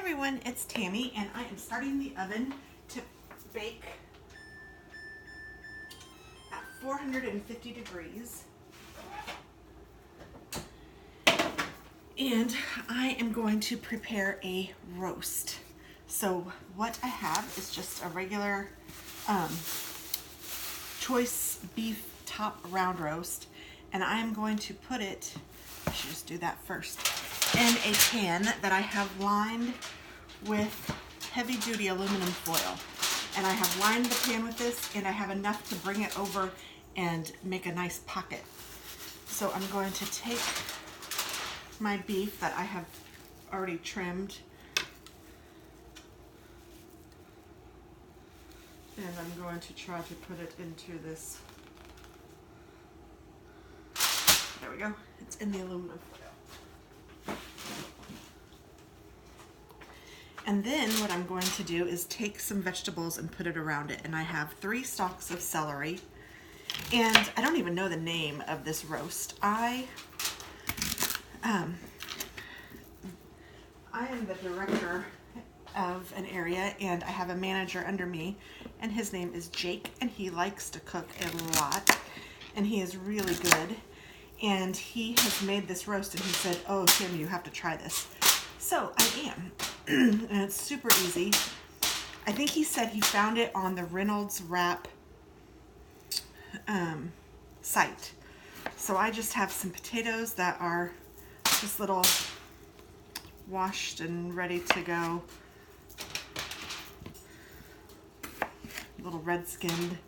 everyone, it's Tammy and I am starting the oven to bake at 450 degrees. And I am going to prepare a roast. So what I have is just a regular choice beef top round roast, and I am going to put it, I should just do that first, in a pan that I have lined with heavy duty aluminum foil. And I have lined the pan with this, and I have enough to bring it over and make a nice pocket. So I'm going to take my beef that I have already trimmed, and I'm going to try to put it into this. There we go. It's in the aluminum foil. And then what I'm going to do is take some vegetables and put it around it. And I have 3 stalks of celery. And I don't even know the name of this roast. I am the director of an area, and I have a manager under me, and his name is Jake, and he likes to cook a lot, and he is really good. And he has made this roast, and he said, "Oh, Tim, you have to try this." So I am. And it's super easy. I think he said he found it on the Reynolds Wrap site. So I just have some potatoes that are just little washed and ready to go. Little red skinned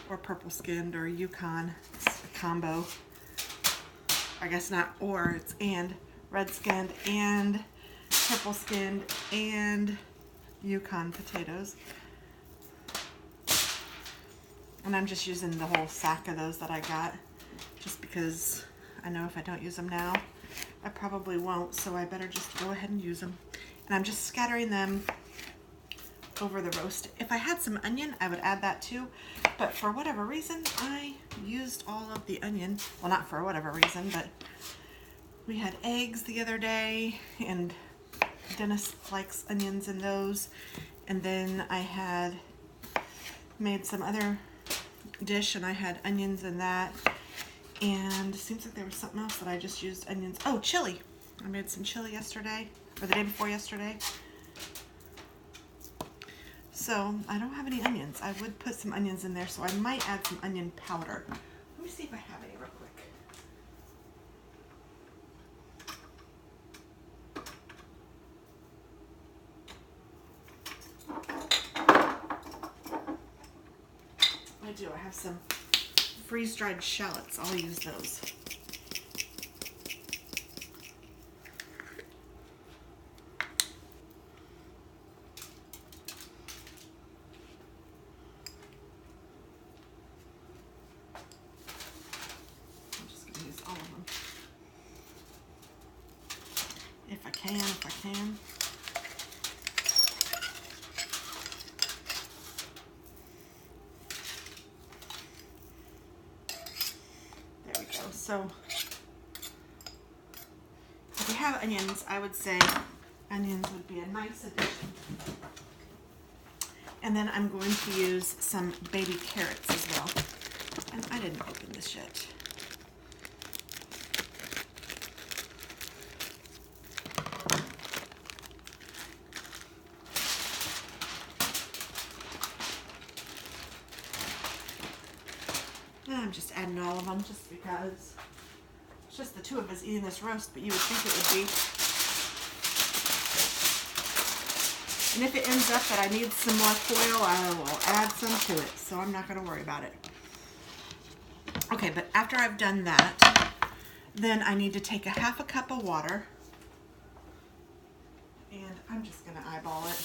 or purple skinned or Yukon. It's a combo. I guess not or, it's and. Red skinned and purple skinned and Yukon potatoes. And I'm just using the whole sack of those that I got, just because I know if I don't use them now, I probably won't, so I better just go ahead and use them. And I'm just scattering them over the roast. If I had some onion, I would add that too, but for whatever reason, I used all of the onion. Well, not for whatever reason, but we had eggs the other day, and Dennis likes onions in those. And then I had made some other dish, and I had onions in that. And it seems like there was something else that I just used onions. Oh, chili. I made some chili yesterday, or the day before yesterday. So I don't have any onions. I would put some onions in there, so I might add some onion powder. Let me see if I have any real quick. I do. I have some freeze-dried shallots. I'll use those. I'm just going to use all of them. If I can. So if you have onions, I would say onions would be a nice addition. And then I'm going to use some baby carrots as well. And I didn't open this yet. And I'm just adding all of them just because it's just the 2 of us eating this roast, but you would think it would be. And if it ends up that I need some more foil, I will add some to it, so I'm not going to worry about it. Okay, but after I've done that, then I need to take a 1/2 cup of water, and I'm just going to eyeball it.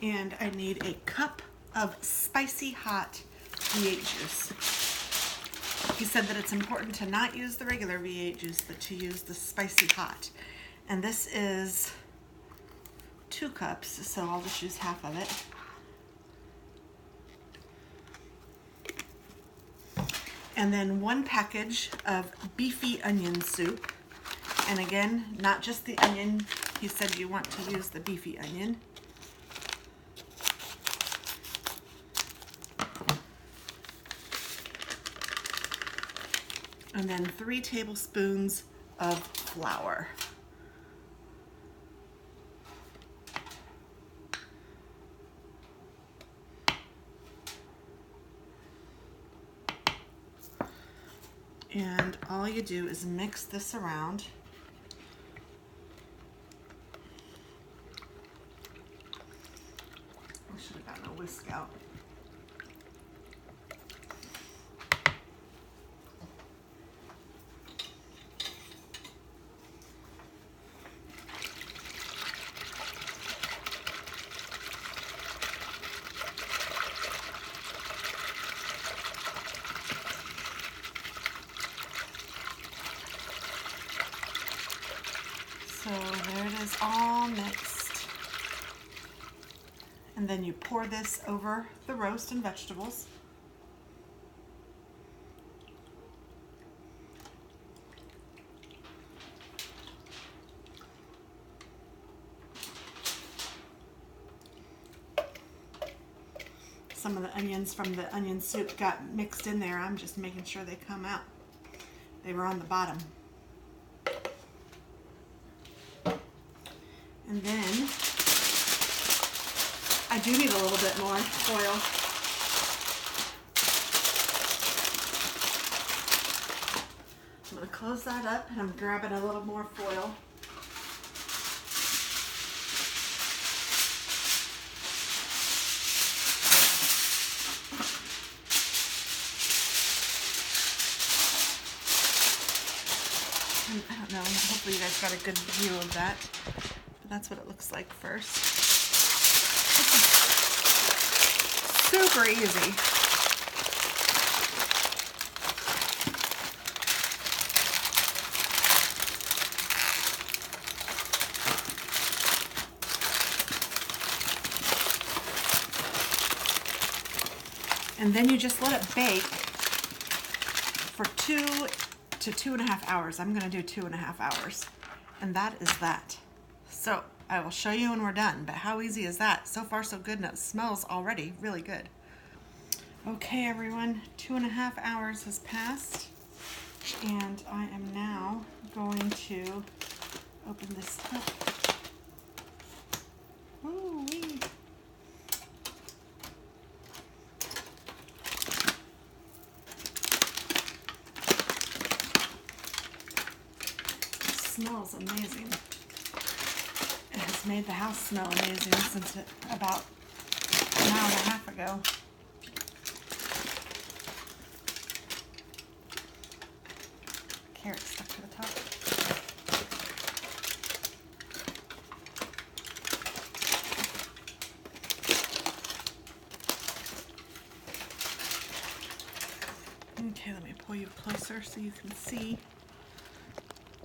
And I need a cup of spicy hot V8 juice. he said that it's important to not use the regular V8 juice, but to use the spicy hot. And this is 2 cups, so I'll just use half of it. And then 1 package of beefy onion soup. And again, not just the onion. He said you want to use the beefy onion. And then 3 tablespoons of flour. And all you do is mix this around. I should have gotten a whisk out. So there it is, all mixed. And then you pour this over the roast and vegetables. Some of the onions from the onion soup got mixed in there. I'm just making sure they come out. They were on the bottom. And then I do need a little bit more foil. I'm going to close that up and I'm grabbing a little more foil. And I don't know, hopefully you guys got a good view of that. That's what it looks like first. Super easy. And then you just let it bake for 2 to 2.5 hours. I'm gonna do 2.5 hours. And that is that. So I will show you when we're done, but how easy is that? So far so good, and it smells already really good. Okay everyone, 2.5 hours has passed, and I am now going to open this up. Ooh-wee. It smells amazing. It has made the house smell amazing since about an hour and a half ago. Carrot stuck to the top. Okay, let me pull you closer so you can see.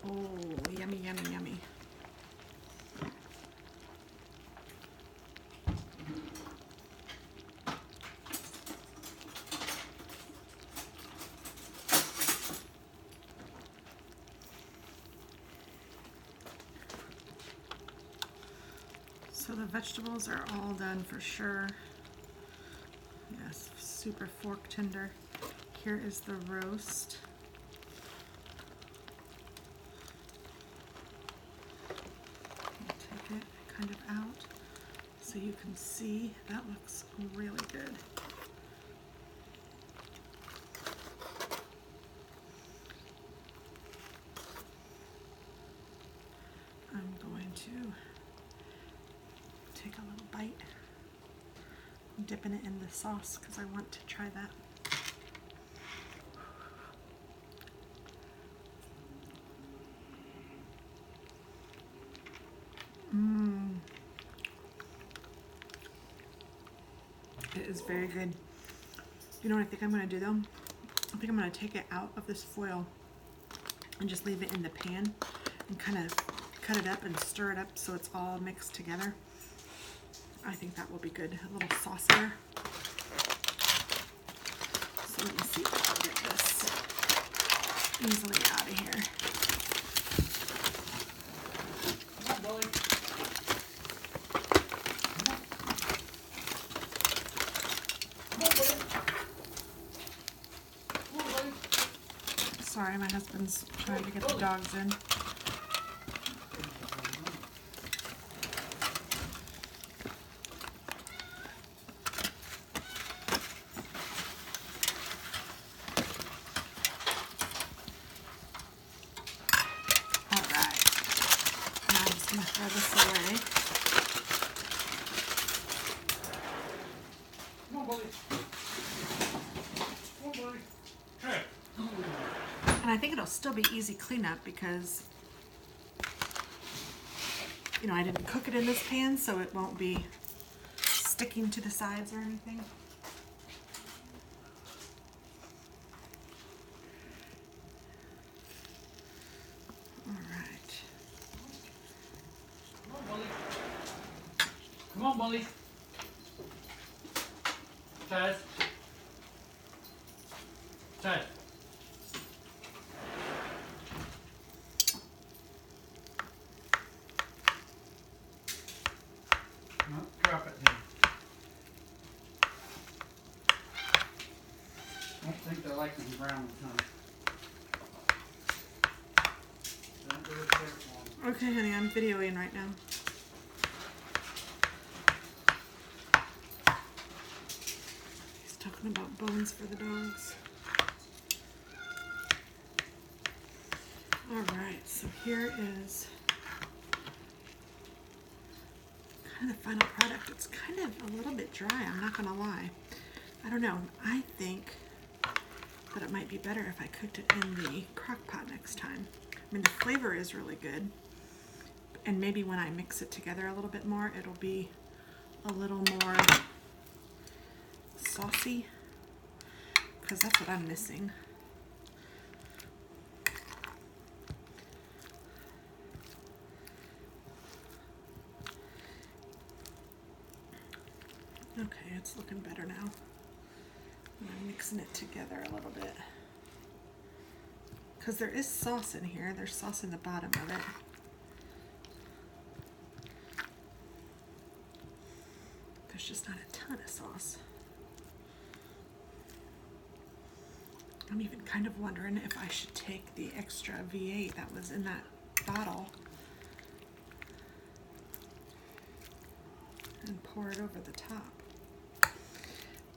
Oh, yummy, yummy, yummy. So the vegetables are all done for sure. Yes, super fork tender. Here is the roast. I'll take it kind of out so you can see. That looks really good. I'm going to take a little bite. I'm dipping it in the sauce because I want to try that. It is very good. You know what I think I'm going to do though? I think I'm going to take it out of this foil and just leave it in the pan and kind of cut it up and stir it up so it's all mixed together. I think that will be good. A little saucier. So let me see if I can get this easily out of here. Sorry, my husband's trying to get the dogs in. Alright, now I'm just going to throw this away. Come on, buddy. Come on, buddy. Hey. And I think it'll still be easy cleanup because, you know, I didn't cook it in this pan, so it won't be sticking to the sides or anything. All right. Come on, Molly. Come on, Molly. Chad. Chad. No, drop it then. I don't think they like them brown, huh? Don't do it careful. Okay, honey, I'm videoing right now. He's talking about bones for the dogs. All right, so here is kind of the final product. It's kind of a little bit dry, I'm not gonna lie. I don't know, I think that it might be better if I cooked it in the crock pot next time. I mean, the flavor is really good, and maybe when I mix it together a little bit more, it'll be a little more saucy, because that's what I'm missing. Okay, it's looking better now. I'm mixing it together a little bit. Because there is sauce in here. There's sauce in the bottom of it. There's just not a ton of sauce. I'm even kind of wondering if I should take the extra V8 that was in that bottle and pour it over the top.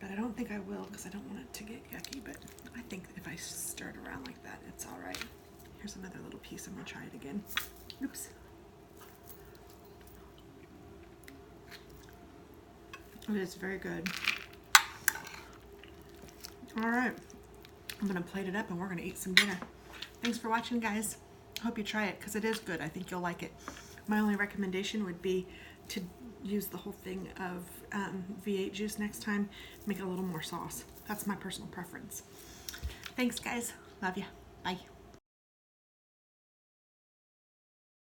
But I don't think I will because I don't want it to get yucky, but I think if I stir it around like that, it's all right. Here's another little piece. I'm gonna try it again. Oops. It is very good. All right, I'm gonna plate it up and we're gonna eat some dinner. Thanks for watching, guys. I hope you try it because it is good. I think you'll like it. My only recommendation would be to use the whole thing of V8 juice next time. Make it a little more sauce. That's my personal preference. Thanks, guys. Love ya. Bye.